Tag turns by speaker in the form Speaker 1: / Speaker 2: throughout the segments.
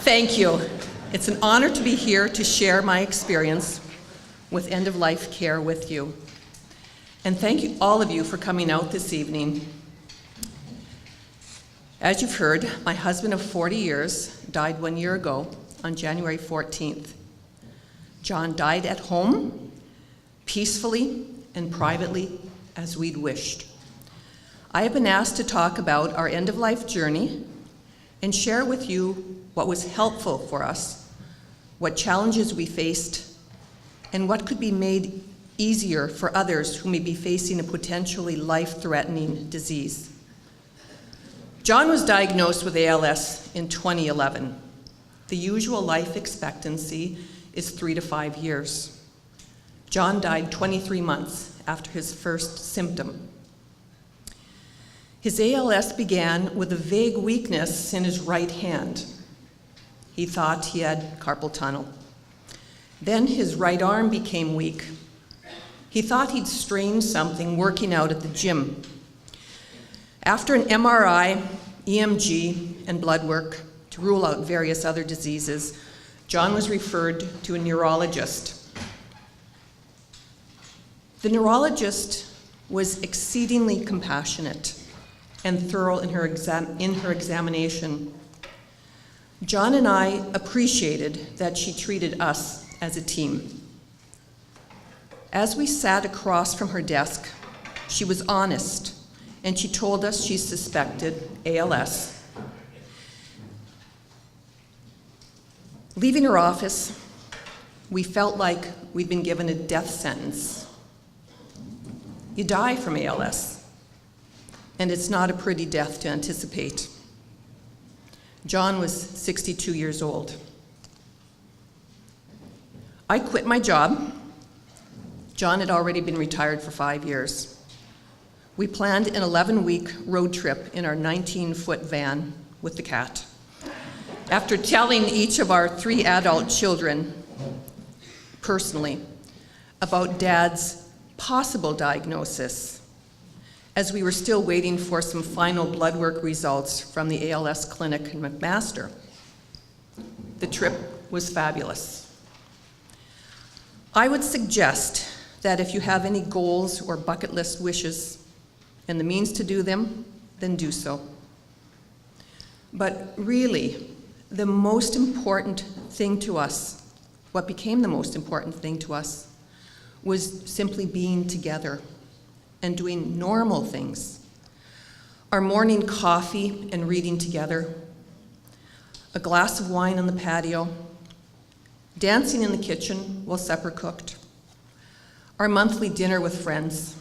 Speaker 1: Thank you. It's an honor to be here to share my experience with end-of-life care with you. And thank you, all of you, for coming out this evening. As you've heard, my husband of 40 years died 1 year ago on January 14th. John died at home, peacefully and privately, as we'd wished. I have been asked to talk about our end-of-life journey and share with you what was helpful for us, what challenges we faced, and what could be made easier for others who may be facing a potentially life-threatening disease. John was diagnosed with ALS in 2011. The usual life expectancy is 3 to 5 years. John died 23 months after his first symptom. His ALS began with a vague weakness in his right hand. He thought he had carpal tunnel. Then his right arm became weak. He thought he'd strained something working out at the gym. After an MRI, EMG, and blood work to rule out various other diseases, John was referred to a neurologist. The neurologist was exceedingly compassionate and thorough in her examination. John and I appreciated that she treated us as a team. As we sat across from her desk, she was honest, and she told us she suspected ALS. Leaving her office, we felt like we'd been given a death sentence. You die from ALS, and it's not a pretty death to anticipate. John was 62 years old. I quit my job. John had already been retired for 5 years. We planned an 11-week road trip in our 19-foot van with the cat. After telling each of our 3 adult children personally about Dad's possible diagnosis, as we were still waiting for some final blood work results from the ALS clinic in McMaster. The trip was fabulous. I would suggest that if you have any goals or bucket list wishes and the means to do them, then do so. But really, the most important thing to us, what became the most important thing to us, was simply being together and doing normal things. Our morning coffee and reading together, a glass of wine on the patio, dancing in the kitchen while supper cooked, our monthly dinner with friends,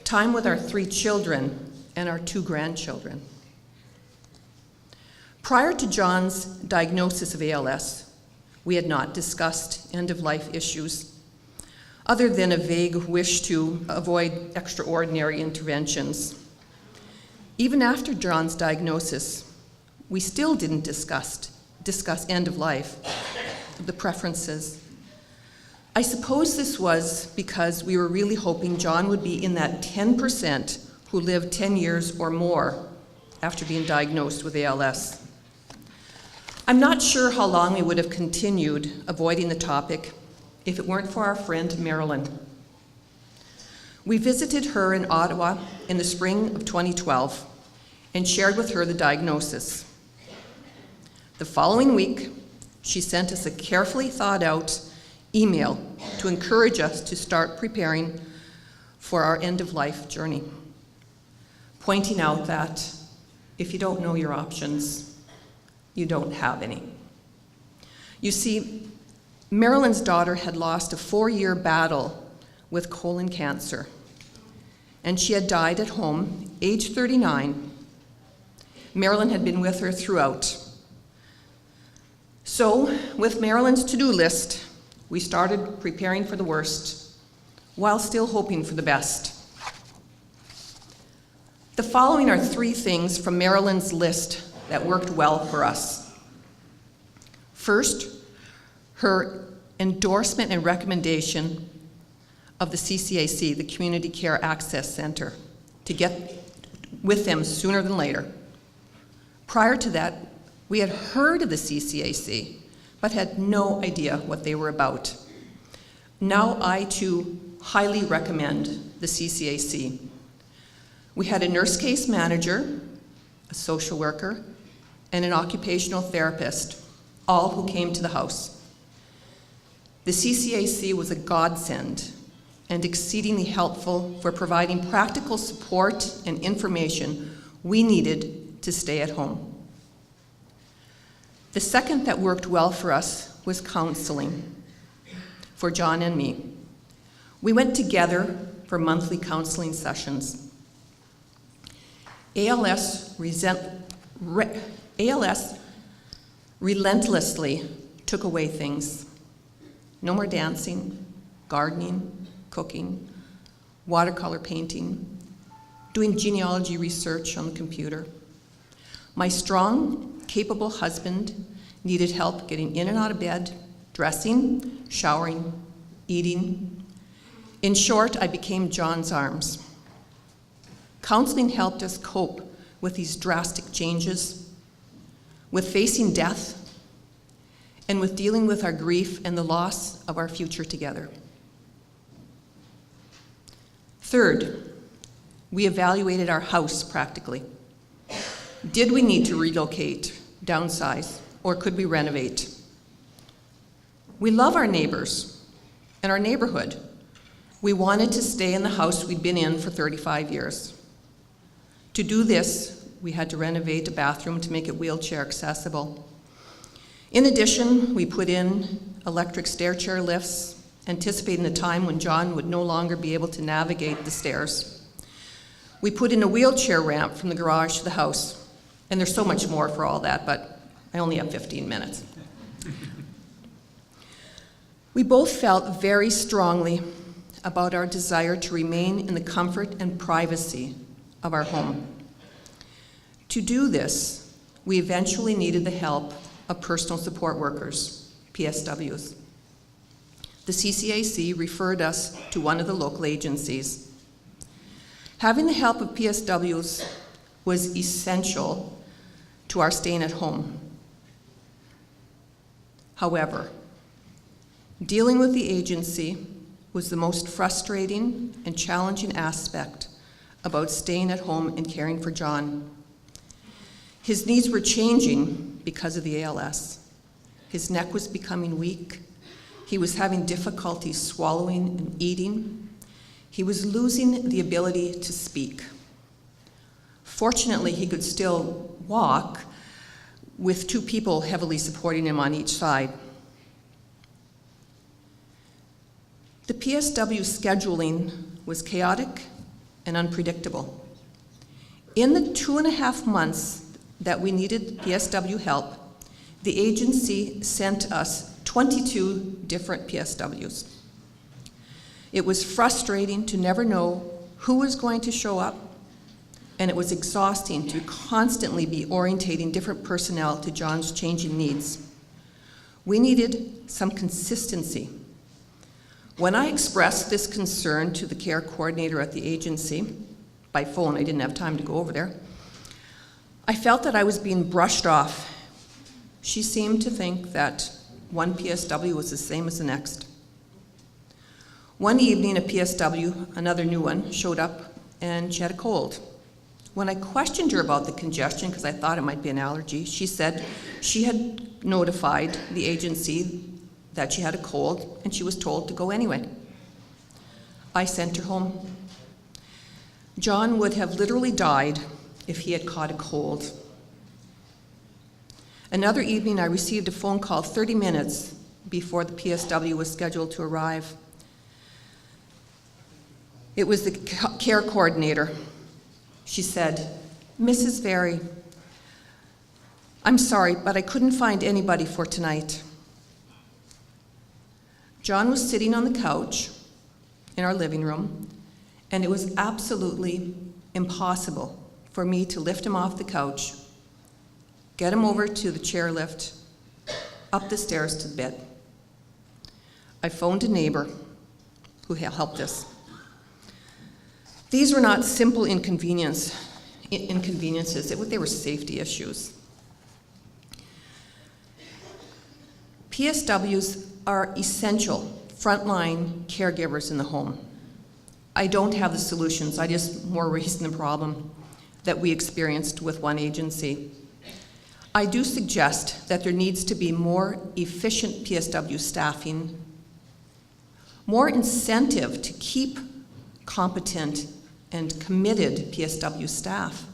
Speaker 1: time with our 3 children and our 2 grandchildren. Prior to John's diagnosis of ALS, we had not discussed end-of-life issues, other than a vague wish to avoid extraordinary interventions. Even after John's diagnosis, we still didn't discuss end of life, the preferences. I suppose this was because we were really hoping John would be in that 10% who lived 10 years or more after being diagnosed with ALS. I'm not sure how long we would have continued avoiding the topic if it weren't for our friend Marilyn. We visited her in Ottawa in the spring of 2012 and shared with her the diagnosis. The following week, she sent us a carefully thought out email to encourage us to start preparing for our end-of-life journey, pointing out that if you don't know your options, you don't have any. You see, Marilyn's daughter had lost a 4-year battle with colon cancer, and she had died at home, age 39. Marilyn had been with her throughout. So, with Marilyn's to-do list, we started preparing for the worst, while still hoping for the best. The following are 3 things from Marilyn's list that worked well for us. First, her endorsement and recommendation of the CCAC, the Community Care Access Center, to get with them sooner than later. Prior to that, We had heard of the CCAC, but had no idea what they were about. Now I, too, highly recommend the CCAC. We had a nurse case manager, a social worker, and an occupational therapist, all who came to the house. The CCAC was a godsend and exceedingly helpful for providing practical support and information we needed to stay at home. The second that worked well for us was counseling for John and me. We went together for monthly counseling sessions. ALS relentlessly took away things. No more dancing, gardening, cooking, watercolor painting, doing genealogy research on the computer. My strong, capable husband needed help getting in and out of bed, dressing, showering, eating. In short, I became John's arms. Counseling helped us cope with these drastic changes, with facing death, and with dealing with our grief and the loss of our future together. Third, we evaluated our house practically. Did we need to relocate, downsize, or could we renovate? We love our neighbors and our neighborhood. We wanted to stay in the house we'd been in for 35 years. To do this, we had to renovate a bathroom to make it wheelchair accessible. In addition, we put in electric stair chair lifts, anticipating the time when John would no longer be able to navigate the stairs. We put in a wheelchair ramp from the garage to the house, and there's so much more for all that, but I only have 15 minutes. We both felt very strongly about our desire to remain in the comfort and privacy of our home. To do this, we eventually needed the help of personal support workers, PSWs. The CCAC referred us to one of the local agencies. Having the help of PSWs was essential to our staying at home. However, dealing with the agency was the most frustrating and challenging aspect about staying at home and caring for John. His needs were changing because of the ALS. His neck was becoming weak. He was having difficulty swallowing and eating. He was losing the ability to speak. Fortunately, he could still walk with two people heavily supporting him on each side. The PSW scheduling was chaotic and unpredictable. In the 2.5 months that we needed PSW help, the agency sent us 22 different PSWs. It was frustrating to never know who was going to show up, and it was exhausting to constantly be orientating different personnel to John's changing needs. We needed some consistency. When I expressed this concern to the care coordinator at the agency, by phone, I didn't have time to go over there, I felt that I was being brushed off. She seemed to think that one PSW was the same as the next. One evening, a PSW, another new one, showed up and she had a cold. When I questioned her about the congestion, because I thought it might be an allergy, she said she had notified the agency that she had a cold and she was told to go anyway. I sent her home. John would have literally died if he had caught a cold. Another evening, I received a phone call 30 minutes before the PSW was scheduled to arrive. It was the care coordinator. She said, "Mrs. Very, I'm sorry, but I couldn't find anybody for tonight." John was sitting on the couch in our living room, and it was absolutely impossible for me to lift him off the couch, get him over to the chairlift, up the stairs to the bed. I phoned a neighbor who helped us. These were not simple inconveniences, they were safety issues. PSWs are essential frontline caregivers in the home. I don't have the solutions, I just more raised the problem that we experienced with one agency. I do suggest that there needs to be more efficient PSW staffing, more incentive to keep competent and committed PSW staff,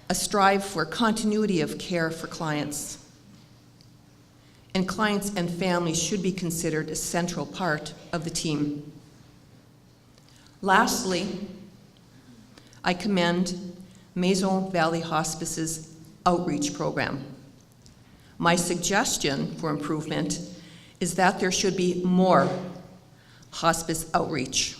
Speaker 1: a strive for continuity of care for clients, and clients and families should be considered a central part of the team. Lastly, I commend Maison Valley Hospice's outreach program. My suggestion for improvement is that there should be more hospice outreach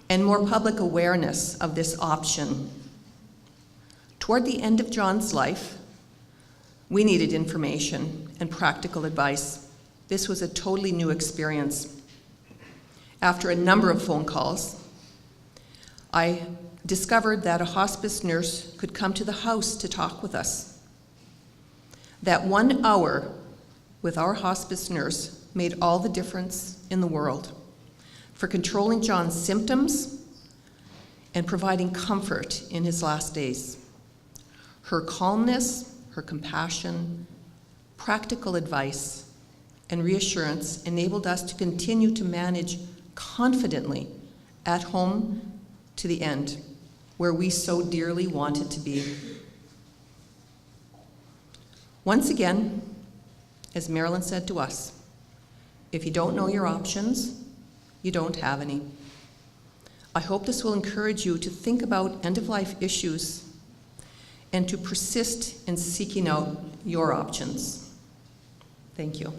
Speaker 1: and more public awareness of this option. Toward the end of John's life, we needed information and practical advice. This was a totally new experience. After a number of phone calls, I discovered that a hospice nurse could come to the house to talk with us. That 1 hour with our hospice nurse made all the difference in the world for controlling John's symptoms and providing comfort in his last days. Her calmness, her compassion, practical advice, and reassurance enabled us to continue to manage confidently at home to the end, where we so dearly wanted to be. Once again, as Marilyn said to us, if you don't know your options, you don't have any. I hope this will encourage you to think about end-of-life issues and to persist in seeking out your options. Thank you.